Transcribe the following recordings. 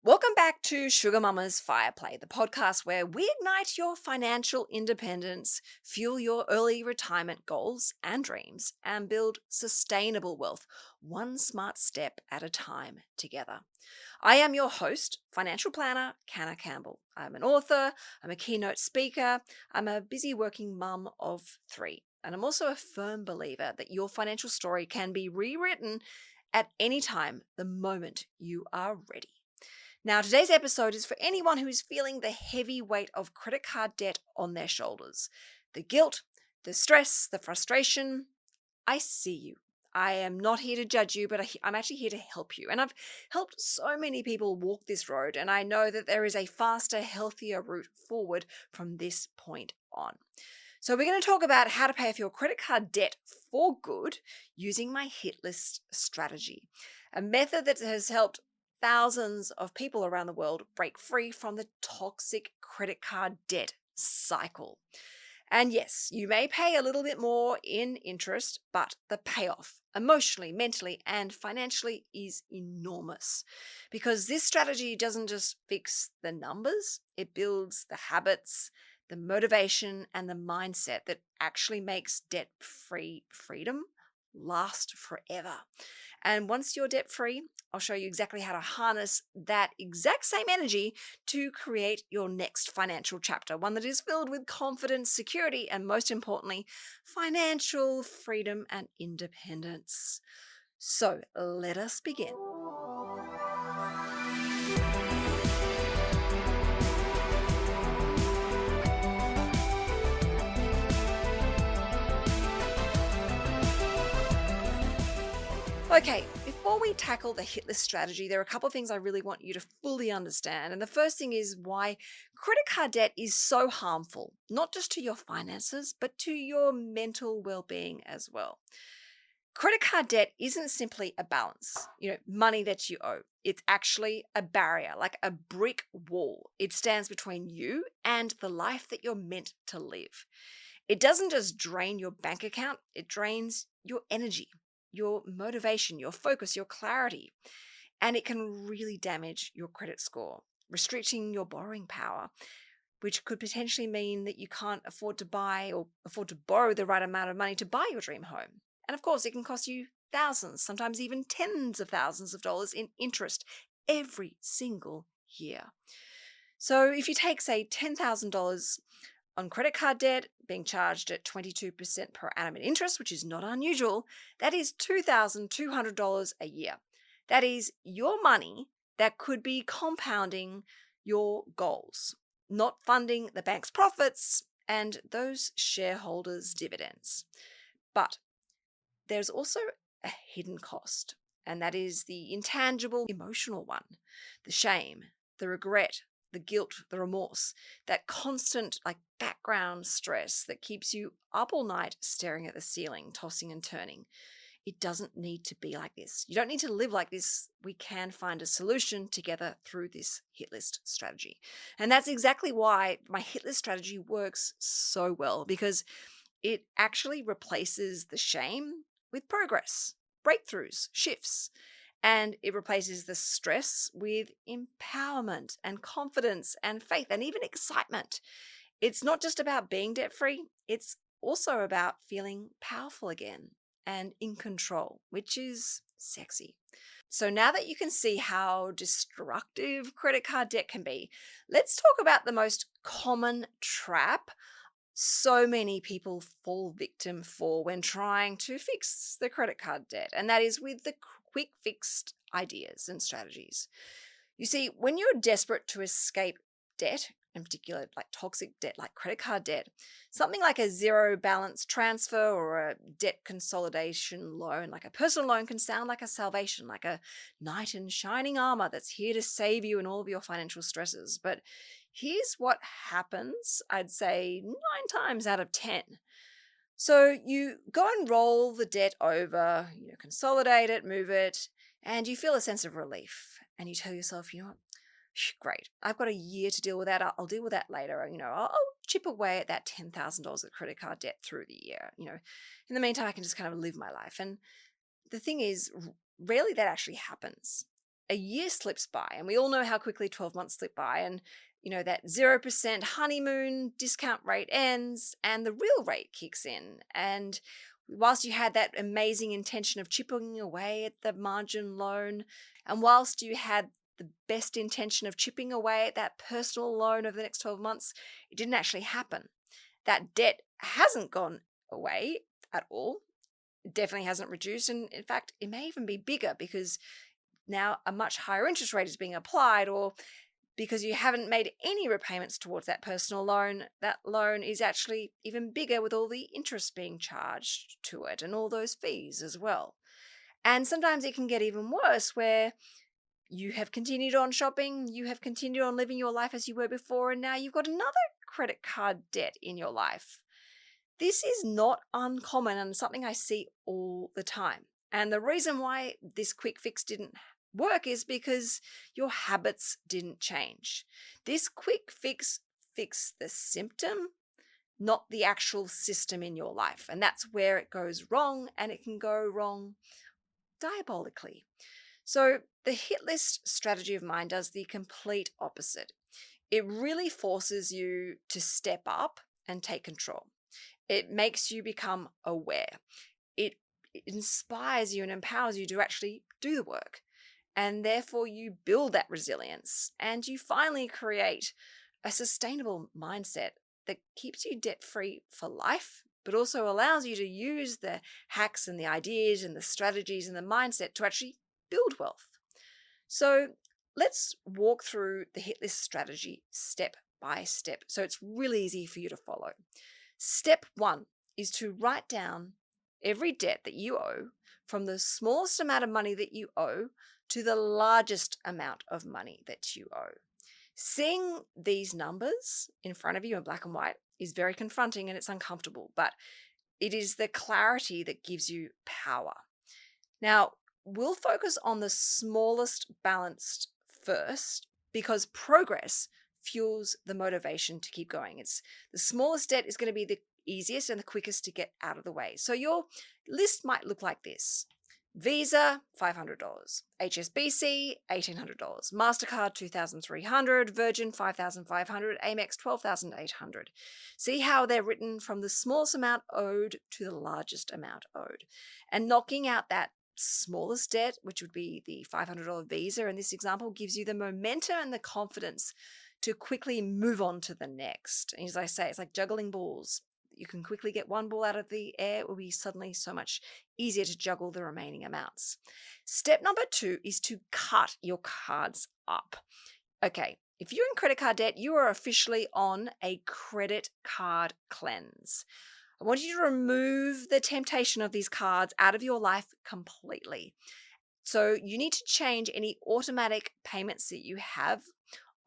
Welcome back to SugarMamma's Fireplay, the podcast where we ignite your financial independence, fuel your early retirement goals and dreams, and build sustainable wealth, one smart step at a time together. I am your host, financial planner, Canna Campbell. I'm an author, I'm a keynote speaker, I'm a busy working mum of three, and I'm also a firm believer that your financial story can be rewritten at any time the moment you are ready. Now, today's episode is for anyone who is feeling the heavy weight of credit card debt on their shoulders. The guilt, the stress, the frustration. I see you. I am not here to judge you, but I'm actually here to help you. And I've helped so many people walk this road, and I know that there is a faster, healthier route forward from this point on. So, we're going to talk about how to pay off your credit card debt for good using my hit list strategy, a method that has helped thousands of people around the world break free from the toxic credit card debt cycle. And yes, you may pay a little bit more in interest, but the payoff emotionally, mentally, and financially is enormous because this strategy doesn't just fix the numbers, it builds the habits, the motivation, and the mindset that actually makes debt free freedom last forever. And once you're debt free, I'll show you exactly how to harness that exact same energy to create your next financial chapter, one that is filled with confidence, security, and most importantly, financial freedom and independence. So let us begin. Okay, before we tackle the hit list strategy, there are a couple of things I really want you to fully understand. And the first thing is why credit card debt is so harmful, not just to your finances, but to your mental well being as well. Credit card debt isn't simply a balance, money that you owe. It's actually a barrier, like a brick wall. It stands between you and the life that you're meant to live. It doesn't just drain your bank account, it drains your energy, your motivation, your focus, your clarity. And it can really damage your credit score, restricting your borrowing power, which could potentially mean that you can't afford to buy or afford to borrow the right amount of money to buy your dream home. And of course, it can cost you thousands, sometimes even tens of thousands of dollars in interest every single year. So if you take, say, $10,000 on credit card debt, being charged at 22% per annum in interest, which is not unusual, that is $2,200 a year. That is your money that could be compounding your goals, not funding the bank's profits and those shareholders' dividends. But there's also a hidden cost, and that is the intangible emotional one, the shame, the regret, the guilt, the remorse, that constant background stress that keeps you up all night staring at the ceiling, tossing and turning. It doesn't need to be like this. You don't need to live like this. We can find a solution together through this hit list strategy. And that's exactly why my hit list strategy works so well, because it actually replaces the shame with progress, breakthroughs, shifts. And it replaces the stress with empowerment and confidence and faith and even excitement. It's not just about being debt free, it's also about feeling powerful again and in control, which is sexy. So now that you can see how destructive credit card debt can be, let's talk about the most common trap so many people fall victim for when trying to fix the credit card debt, and that is with the quick fixed ideas and strategies. You see, when you're desperate to escape debt, in particular like toxic debt like credit card debt, something like a zero balance transfer or a debt consolidation loan, like a personal loan, can sound like a salvation, like a knight in shining armor that's here to save you in all of your financial stresses. But here's what happens, I'd say 9 times out of 10. So you go and roll the debt over, consolidate it, move it, and you feel a sense of relief. And you tell yourself, you know what? Great. I've got a year to deal with that. I'll deal with that later. I'll chip away at that $10,000 of credit card debt through the year. In the meantime, I can just kind of live my life. And the thing is, rarely that actually happens. a year slips by, and we all know how quickly 12 months slip by, and that 0% honeymoon discount rate ends and the real rate kicks in. And whilst you had that amazing intention of chipping away at the margin loan, and whilst you had the best intention of chipping away at that personal loan over the next 12 months, it didn't actually happen. That debt hasn't gone away at all. It definitely hasn't reduced. And in fact, it may even be bigger because now a much higher interest rate is being applied, or because you haven't made any repayments towards that personal loan, that loan is actually even bigger with all the interest being charged to it and all those fees as well. And sometimes it can get even worse where you have continued on shopping, you have continued on living your life as you were before, and now you've got another credit card debt in your life. This is not uncommon and something I see all the time. And the reason why this quick fix didn't work is because your habits didn't change. This quick fix fixed the symptom, not the actual system in your life. And that's where it goes wrong, and it can go wrong diabolically. So the hit list strategy of mine does the complete opposite. It really forces you to step up and take control. It makes you become aware. It inspires you and empowers you to actually do the work. And therefore you build that resilience and you finally create a sustainable mindset that keeps you debt-free for life, but also allows you to use the hacks and the ideas and the strategies and the mindset to actually build wealth. So let's walk through the hit list strategy step by step so it's really easy for you to follow. Step 1 is to write down every debt that you owe, from the smallest amount of money that you owe to the largest amount of money that you owe. Seeing these numbers in front of you in black and white is very confronting and it's uncomfortable, but it is the clarity that gives you power. Now, we'll focus on the smallest balance first because progress fuels the motivation to keep going. It's the smallest debt is going to be the easiest and the quickest to get out of the way. So your list might look like this. Visa, $500. HSBC, $1,800. MasterCard, $2,300. Virgin, $5,500. Amex, $12,800. See how they're written from the smallest amount owed to the largest amount owed. And knocking out that smallest debt, which would be the $500 Visa in this example, gives you the momentum and the confidence to quickly move on to the next. And as I say, it's like juggling balls. You can quickly get one ball out of the air. It will be suddenly so much easier to juggle the remaining amounts. Step number 2 is to cut your cards up. Okay, if you're in credit card debt, you are officially on a credit card cleanse. I want you to remove the temptation of these cards out of your life completely. So you need to change any automatic payments that you have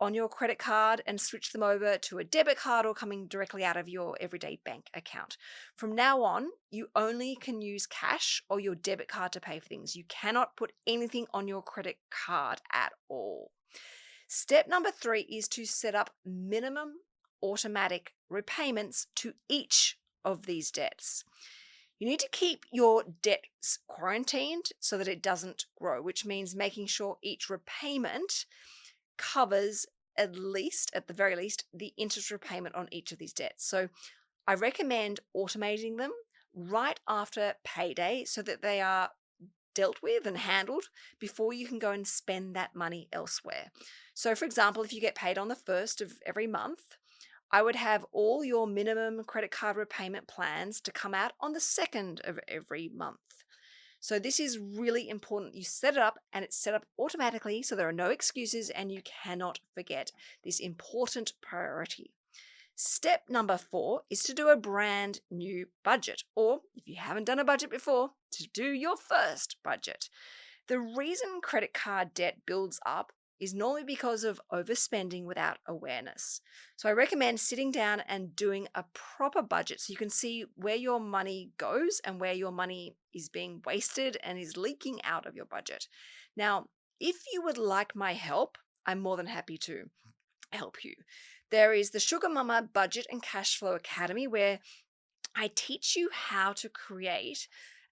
on your credit card and switch them over to a debit card or coming directly out of your everyday bank account. From now on, you only can use cash or your debit card to pay for things. You cannot put anything on your credit card at all. Step number 3 is to set up minimum automatic repayments to each of these debts. You need to keep your debts quarantined so that it doesn't grow, which means making sure each repayment covers at the very least, the interest repayment on each of these debts. So I recommend automating them right after payday so that they are dealt with and handled before you can go and spend that money elsewhere. So for example, if you get paid on the 1st of every month, I would have all your minimum credit card repayment plans to come out on the 2nd of every month. So this is really important. You set it up and it's set up automatically so there are no excuses and you cannot forget this important priority. Step number 4 is to do a brand new budget, or if you haven't done a budget before, to do your first budget. The reason credit card debt builds up is normally because of overspending without awareness. So I recommend sitting down and doing a proper budget so you can see where your money goes and where your money is being wasted and is leaking out of your budget. Now, if you would like my help, I'm more than happy to help you. There is the SugarMamma Budget and Cash Flow Academy where I teach you how to create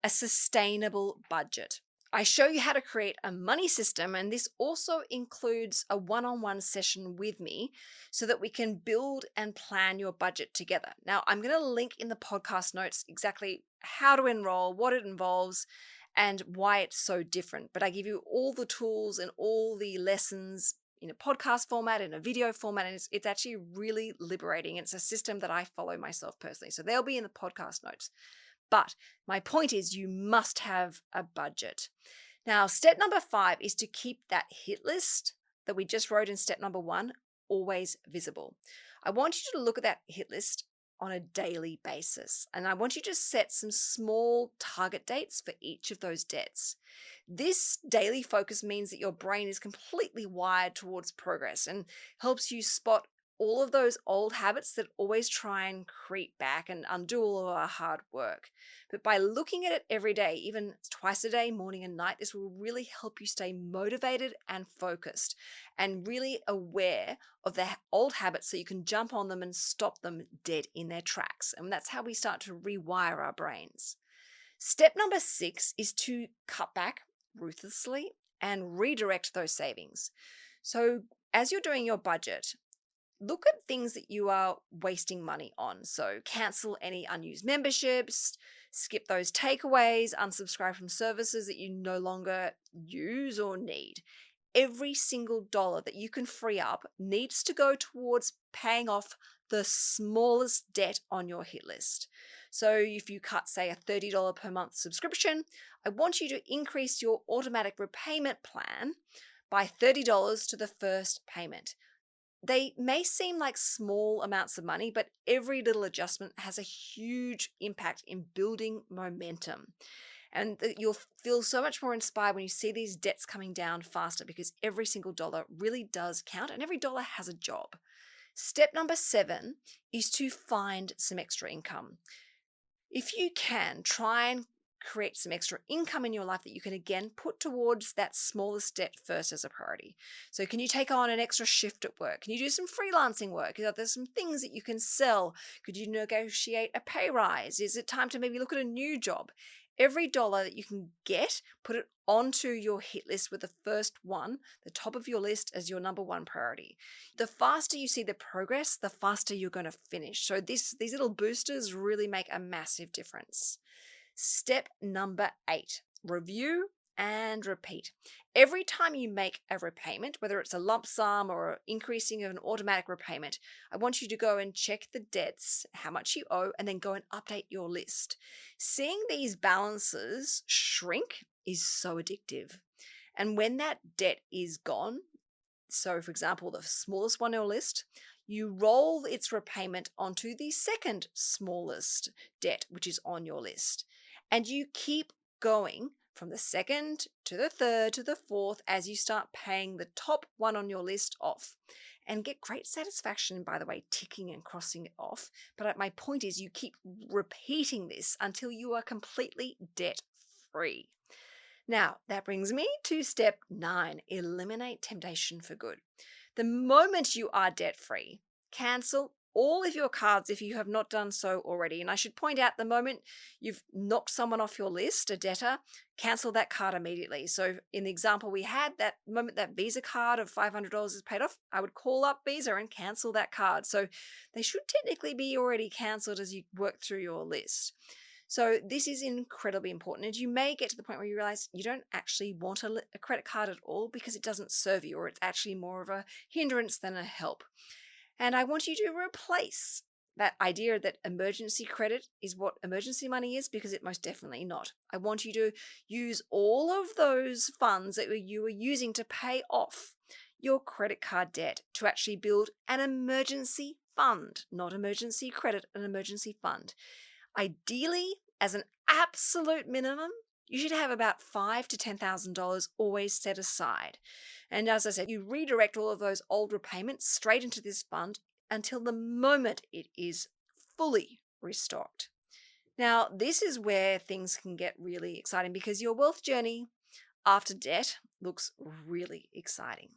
a sustainable budget. I show you how to create a money system, and this also includes a one on one session with me so that we can build and plan your budget together. Now, I'm going to link in the podcast notes exactly how to enroll, what it involves, and why it's so different. But I give you all the tools and all the lessons in a podcast format, in a video format, and it's actually really liberating. It's a system that I follow myself personally. So they'll be in the podcast notes. But my point is, you must have a budget. Now, step number 5 is to keep that hit list that we just wrote in step number 1 always visible. I want you to look at that hit list on a daily basis, and I want you to set some small target dates for each of those debts. This daily focus means that your brain is completely wired towards progress and helps you spot all of those old habits that always try and creep back and undo all of our hard work. But by looking at it every day, even twice a day, morning and night, this will really help you stay motivated and focused and really aware of the old habits so you can jump on them and stop them dead in their tracks. And that's how we start to rewire our brains. Step number 6 is to cut back ruthlessly and redirect those savings. So, as you're doing your budget, look at things that you are wasting money on. So, cancel any unused memberships, skip those takeaways, unsubscribe from services that you no longer use or need. Every single dollar that you can free up needs to go towards paying off the smallest debt on your hit list. So if you cut, say, a $30 per month subscription, I want you to increase your automatic repayment plan by $30 to the first payment. They may seem like small amounts of money, but every little adjustment has a huge impact in building momentum. And you'll feel so much more inspired when you see these debts coming down faster because every single dollar really does count and every dollar has a job. Step number 7 is to find some extra income. If you can, try and create some extra income in your life that you can again put towards that smallest debt first as a priority. So can you take on an extra shift at work? Can you do some freelancing work? Are there some things that you can sell? Could you negotiate a pay rise? Is it time to maybe look at a new job? Every dollar that you can get, put it onto your hit list with the first one, the top of your list as your number 1 priority. The faster you see the progress, the faster you're going to finish. So these little boosters really make a massive difference. Step number 8, review and repeat. Every time you make a repayment, whether it's a lump sum or increasing of an automatic repayment, I want you to go and check the debts, how much you owe, and then go and update your list. Seeing these balances shrink is so addictive. And when that debt is gone, so for example, the smallest one on your list, you roll its repayment onto the second smallest debt, which is on your list. And you keep going from the second to the third to the fourth as you start paying the top one on your list off. And get great satisfaction, by the way, ticking and crossing it off. But my point is you keep repeating this until you are completely debt free. Now, that brings me to step 9, eliminate temptation for good. The moment you are debt free, cancel all of your cards if you have not done so already. And I should point out the moment you've knocked someone off your list, a debtor, cancel that card immediately. So in the example we had, that moment that Visa card of $500 is paid off, I would call up Visa and cancel that card. So they should technically be already canceled as you work through your list. So this is incredibly important. And you may get to the point where you realize you don't actually want a credit card at all because it doesn't serve you, or it's actually more of a hindrance than a help. And I want you to replace that idea that emergency credit is what emergency money is, because it most definitely not. I want you to use all of those funds that you were using to pay off your credit card debt to actually build an emergency fund, not emergency credit, an emergency fund. Ideally, as an absolute minimum, you should have about $5,000 to $10,000 always set aside. And as I said, you redirect all of those old repayments straight into this fund until the moment it is fully restocked. Now, this is where things can get really exciting because your wealth journey after debt looks really exciting.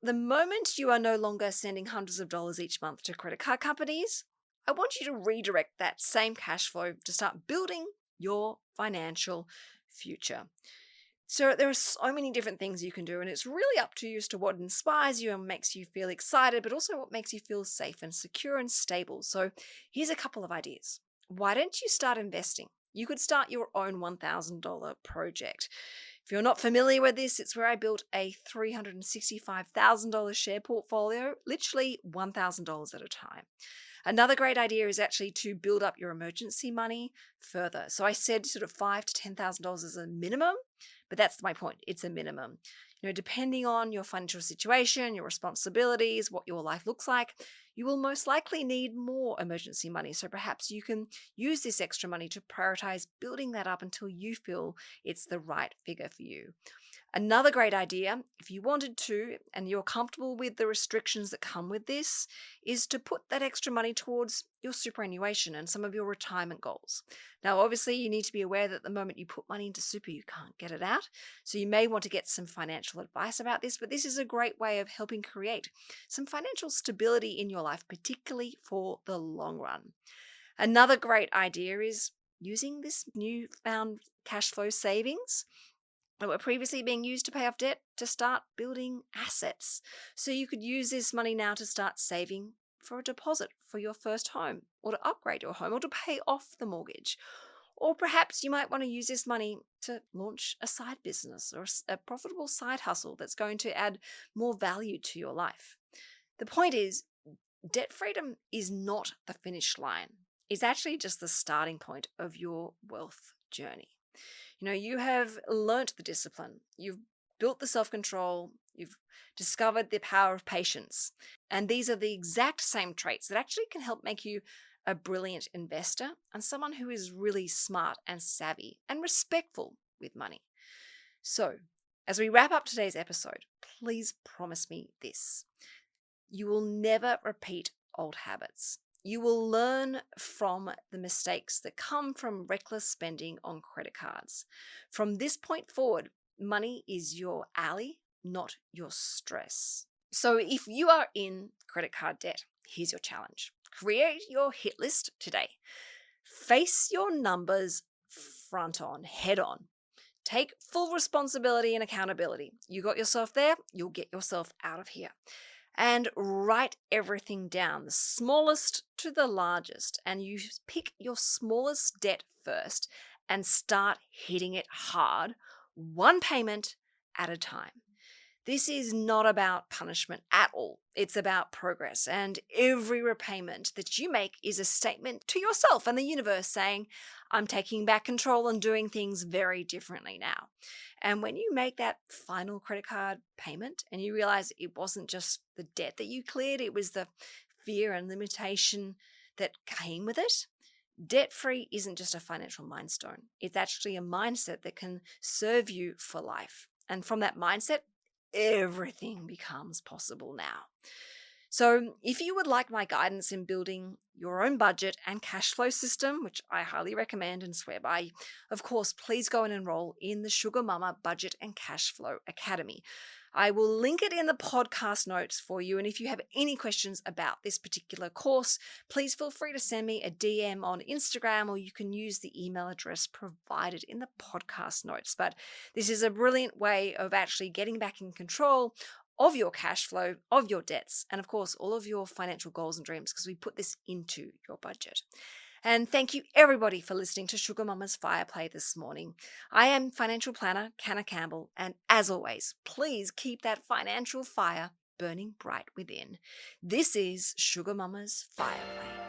The moment you are no longer sending hundreds of dollars each month to credit card companies, I want you to redirect that same cash flow to start building your financial future. So there are so many different things you can do, and it's really up to you as to what inspires you and makes you feel excited, but also what makes you feel safe and secure and stable. So here's a couple of ideas. Why don't you start investing? You could start your own $1,000 project. If you're not familiar with this, it's where I built a $365,000 share portfolio, literally $1,000 at a time. Another great idea is actually to build up your emergency money further. So I said sort of five to $10,000 is a minimum, but that's my point. It's a minimum. Depending on your financial situation, your responsibilities, what your life looks like, you will most likely need more emergency money. So perhaps you can use this extra money to prioritize building that up until you feel it's the right figure for you. Another great idea, if you wanted to, and you're comfortable with the restrictions that come with this, is to put that extra money towards your superannuation and some of your retirement goals. Now, obviously, you need to be aware that the moment you put money into super, you can't get it out. So you may want to get some financial advice about this, but this is a great way of helping create some financial stability in your life, particularly for the long run. Another great idea is using this newfound cash flow savings that were previously being used to pay off debt to start building assets. So you could use this money now to start saving for a deposit for your first home, or to upgrade your home, or to pay off the mortgage. Or perhaps you might want to use this money to launch a side business or a profitable side hustle that's going to add more value to your life. The point is, debt freedom is not the finish line. It's actually just the starting point of your wealth journey. You have learnt the discipline, you've built the self control, you've discovered the power of patience. And these are the exact same traits that actually can help make you a brilliant investor and someone who is really smart and savvy and respectful with money. So, as we wrap up today's episode, please promise me this: you will never repeat old habits. You will learn from the mistakes that come from reckless spending on credit cards. From this point forward, money is your ally, not your stress. So if you are in credit card debt, here's your challenge. Create your hit list today. Face your numbers front on, head on. Take full responsibility and accountability. You got yourself there, you'll get yourself out of here. And write everything down, the smallest to the largest. And you pick your smallest debt first and start hitting it hard, one payment at a time. This is not about punishment at all. It's about progress. And every repayment that you make is a statement to yourself and the universe saying, I'm taking back control and doing things very differently now. And when you make that final credit card payment and you realize it wasn't just the debt that you cleared, it was the fear and limitation that came with it. Debt free isn't just a financial milestone. It's actually a mindset that can serve you for life. And from that mindset, everything becomes possible now. So if you would like my guidance in building your own budget and cash flow system, which I highly recommend and swear by, of course, please go and enroll in the SugarMamma Budget and Cash Flow Academy. I will link it in the podcast notes for you. And if you have any questions about this particular course, please feel free to send me a DM on Instagram, or you can use the email address provided in the podcast notes. But this is a brilliant way of actually getting back in control of your cash flow, of your debts, and of course, all of your financial goals and dreams, because we put this into your budget. And thank you everybody for listening to Sugar Mama's Fireplay this morning. I am financial planner Canna Campbell, and as always, please keep that financial fire burning bright within. This is Sugar Mama's Fireplay.